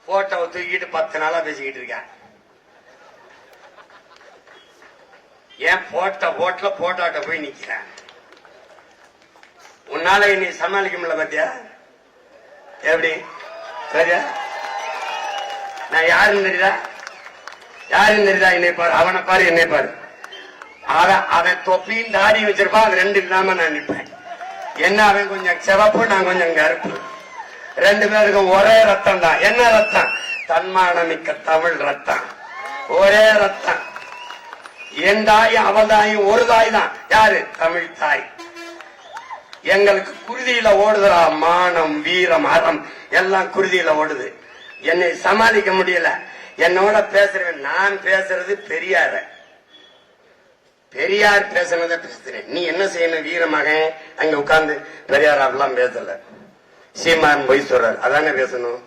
போட்டோவை தூக்கிட்டு 10 நாளா பேசிக்கிட்டு இருக்கேன். ஏன் போட்டாட்ட போய் நிக்கிறேன். உன்னால நீ சமாளிக்க முடியல பாத்தியா? எப்படி சரியா? நான் யாருன்னு தெரியுதா? என்னை பாரு, அவனை பாரு, என்னை பாரு. அவன் தொப்பியும் தாடி வச்சிருப்பான், அது 2 இல்லாம நான் நிற்பேன். என்ன அவன் கொஞ்சம் சிவப்பு, நான் கொஞ்சம் கருப்பு. 2 பேருக்கும் ஒரே ரத்தம் தான். என்ன ரத்தம்? தன்மானமிக்க தமிழ் ரத்தம். ஒரே ரத்தம். என் தாயும் அவள் தாயும் ஒரு தாய் தான். யாரு? தமிழ் தாய். எங்களுக்கு குருதியில ஓடுதுடா. மானம், வீரம், அறம் எல்லாம் குருதியில ஓடுது. என்னை சமாளிக்க முடியல. என்னோட பேசுறேன். நான் பேசுறது பெரியார் பேசுனத பேசுறேன். நீ என்ன செய்யணும்? வீரமகன் அங்க உட்கார்ந்து பெரியார் அப்படிலாம் பேசல. சீமான் பொய் சொல்றார், அதானே பேசணும்.